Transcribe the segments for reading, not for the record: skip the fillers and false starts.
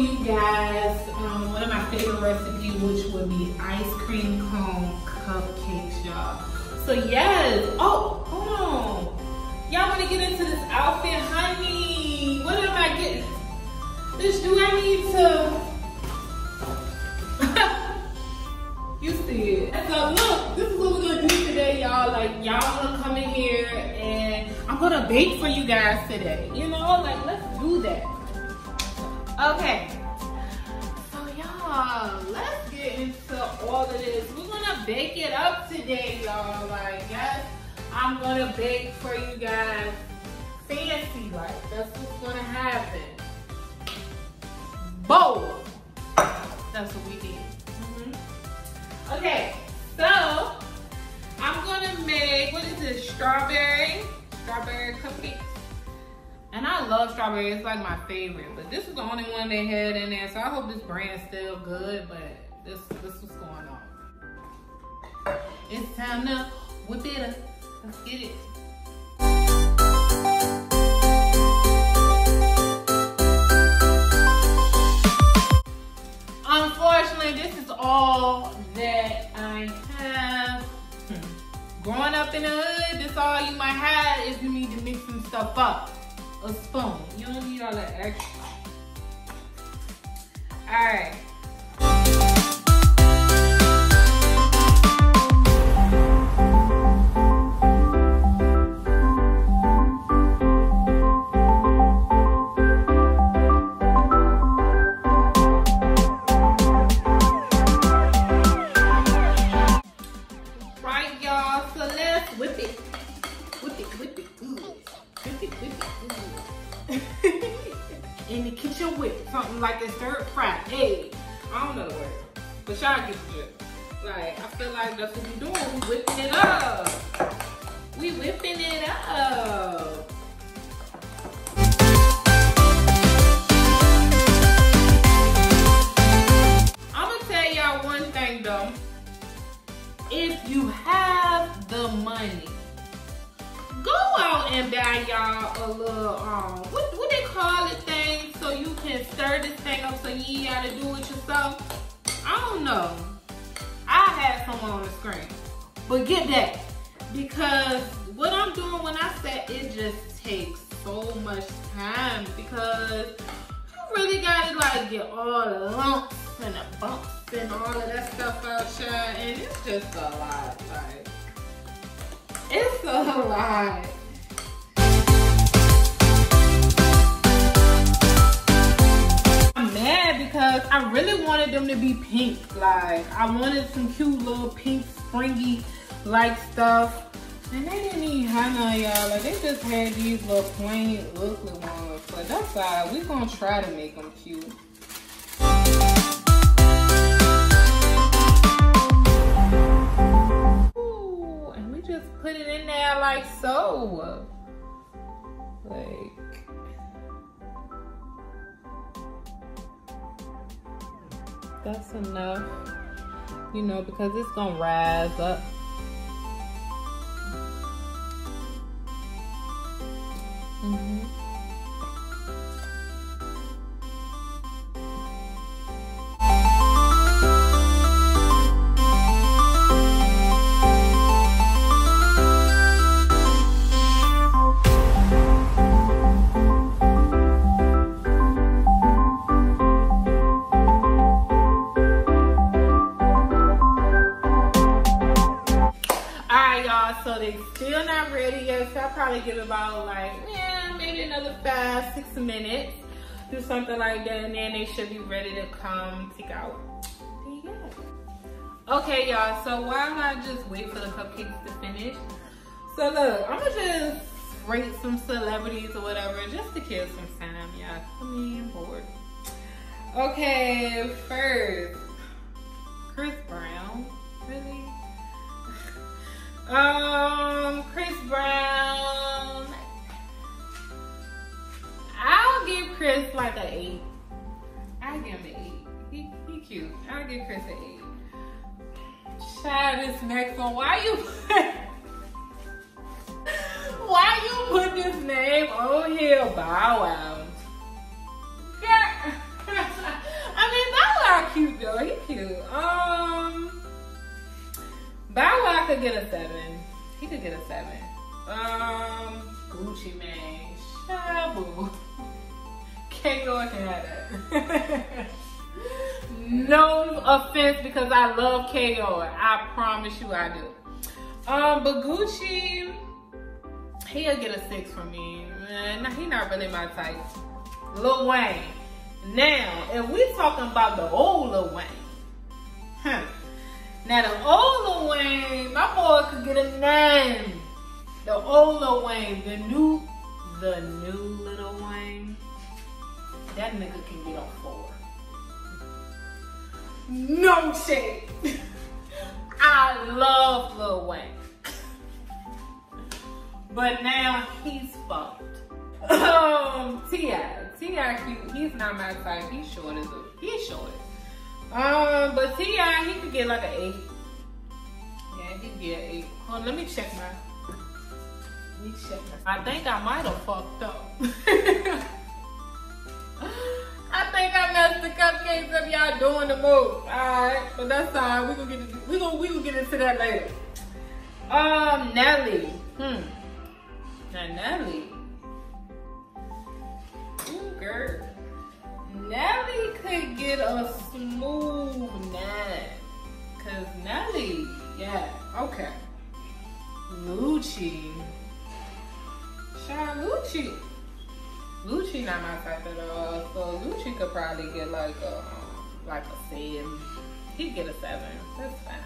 you guys one of my favorite recipes, which would be ice cream cone cupcakes, y'all. So yes, oh, hold on. Y'all wanna get into this outfit, honey? What am I getting? Bitch, do I need to? You see it. So look, this is what we're gonna do today, y'all. Like, y'all wanna come in here and I'm gonna bake for you guys today. You know, like, let's do that. Okay. So y'all, let's get into all of this. We're gonna bake it up today, y'all. Like, yes, I'm gonna bake for you guys fancy, like, that's what's gonna happen. Bold. That's what we did. Okay, so I'm gonna make, what is this, strawberry cupcakes. And I love strawberry, it's like my favorite, but this is the only one they had in there, so I hope this brand's still good, but this is what's going on. It's time to whip it up. Let's get it. Unfortunately, this is all that I have. Growing up in the hood, this all you might have if you need to mix some stuff up. A spoon. You don't need all that extra. Alright. In the kitchen with something like a stir fry. Hey, I don't know the word, but y'all get the gist. Like, I feel like that's what we doing. We whipping it up. We whipping it up. I'm gonna tell y'all one thing though. If you have the money, go out and buy y'all a little, what they call it thing, so you can stir this thing up so you ain't gotta do it yourself. I don't know. I had someone on the screen. But get that. Because what I'm doing when I say it just takes so much time, because you really gotta like get all the lumps and the bumps and all of that stuff out, y'all, and it's just a lot, like. It's a lot. I'm mad because I really wanted them to be pink. Like, I wanted some cute little pink springy like stuff. And they didn't even have none, y'all. Like, they just had these little plain ugly ones. But that's all right. We're gonna try to make them cute. Just put it in there like so. Like, that's enough, you know, because it's gonna rise up. So they still not ready yet, so I'll probably give about like, yeah, maybe another 5-6 minutes. Do something like that, and then they should be ready to come take out. Yeah. Okay, y'all, so while I just wait for the cupcakes to finish, so look, I'm gonna just rate some celebrities or whatever, just to kill some time, y'all. I mean, I'm bored. Okay, first, Chris Brown. Really? Chris Brown. I'll give Chris like an 8. I'll give him an 8. He cute. I'll give Chris an 8. Child, this next one. Why you put this name on here? Bow Wow. get a 7. He could get a 7. Gucci Mane. Shabu. K-Lord can have that. No offense, because I love K-Lord. I promise you I do. But Gucci, he'll get a 6 from me. Nah, he not really my type. Lil Wayne. Now, if we talking about the old Lil Wayne, now the old Lil Wayne, my boy could get a 9. The old Lil Wayne, the new Lil Wayne, that nigga can get a 4. No shade. I love Lil Wayne. But now he's fucked. T.I. He's not my type. He's short. But T.I. he could get like an 8. Yeah, he could get an 8. Hold on, let me check my. I think I might have fucked up. I think I messed the cupcakes up. Y'all doing the most. Alright, but that's alright. We gonna get into that later. Nelly. Now Nelly. Ooh, girl. Nelly could get a smooth 9. Cause Nelly, yeah, okay. Lucci. Lucci not my type at all. So Lucci could probably get like a 7. He'd get a 7. That's fine.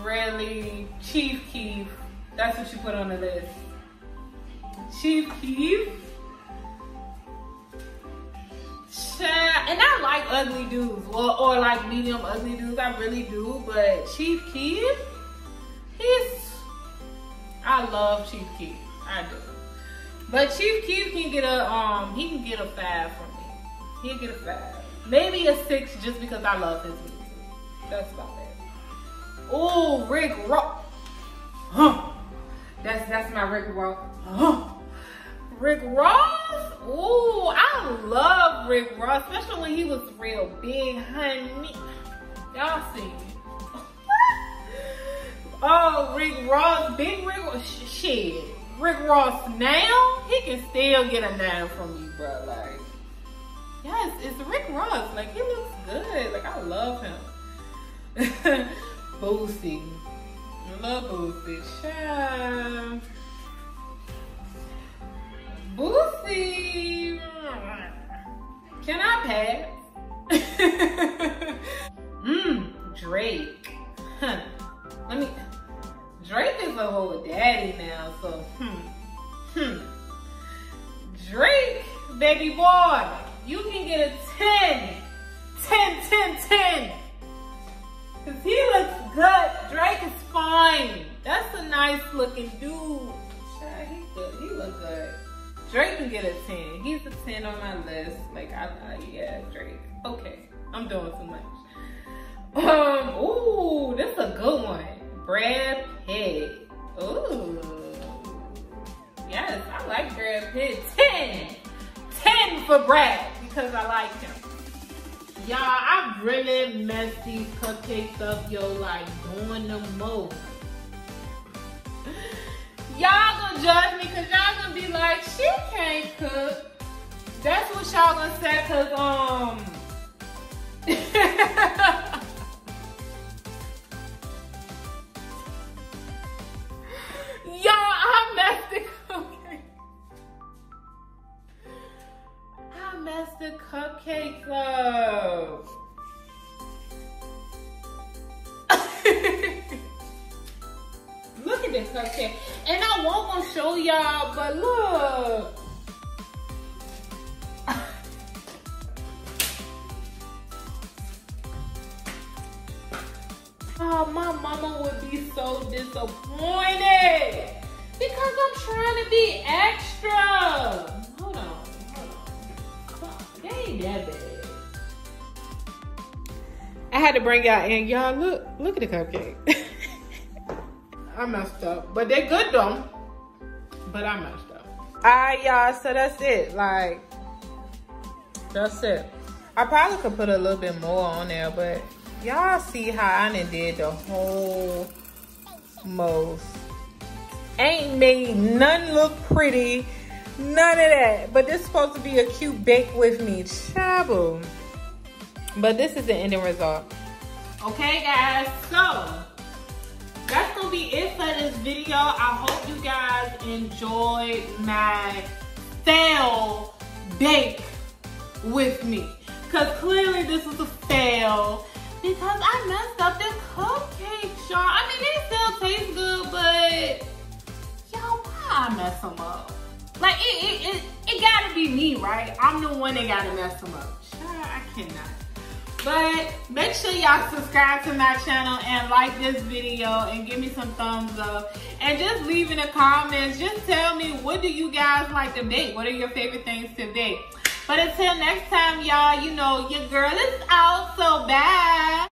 Really, Chief Keef. That's what you put on the list. Chief Keef. And I like ugly dudes, or like medium ugly dudes. I really do. But Chief Keef, I love Chief Keef. I do. But Chief Keef can get a he can get a 5 from me. He'll get a 5. Maybe a 6 just because I love his music. That's about it. Oh, Rick Ross. That's my Rick Ross. Rick Ross? Ooh, I love Rick Ross, especially when he was real big, honey. Y'all see it. Oh, Rick Ross, big Rick Ross. Shit. Rick Ross now, he can still get a 9 from you, bro. Like, yes, it's Rick Ross. Like, he looks good. Like, I love him. Boosie. I love Boosie. Child. Boosie. Can I pass? Drake. Drake is a whole daddy now, so Drake, baby boy, you can get a 10. 10. Cause he looks good. Drake is fine. That's a nice looking dude. Child, he good. He look good. Drake can get a 10. He's a 10 on my list. Like, yeah, Drake. Okay, I'm doing too much. Ooh, this is a good one. Brad Pitt. Ooh. Yes, I like Brad Pitt. 10. 10 for Brad because I like him. Y'all, I really messed these cupcakes up, yo, like doing the most. Y'all gonna judge me because y'all gonna be like, she can't cook. That's what y'all gonna say because, y'all, I messed the cupcakes. I messed the cupcakes up. Look at this cupcake. And I won't gonna show y'all, but look. Oh, my mama would be so disappointed because I'm trying to be extra. Hold on. They ain't that bad. I had to bring y'all in. Y'all, look at the cupcake. I messed up, but they're good though. But I messed up. Alright, y'all, so that's it. Like, that's it. I probably could put a little bit more on there, but Y'all see how I done did the whole most. Ain't made none look pretty. None of that. But this is supposed to be a cute bake with me. Trouble. But this is the ending result. Okay, guys. So, that's going to be it for this video. I hope you guys enjoyed my fail bake with me. Because clearly this was a fail. Because I messed up the cupcakes, y'all. I mean, they still taste good, but y'all, why I mess them up? Like, it gotta be me, right? I'm the one that gotta mess them up. Child, I cannot. But make sure y'all subscribe to my channel and like this video and give me some thumbs up. And just leave in the comments, just tell me, what do you guys like to bake? What are your favorite things to bake? But until next time, y'all, you know, your girl is out, so bye.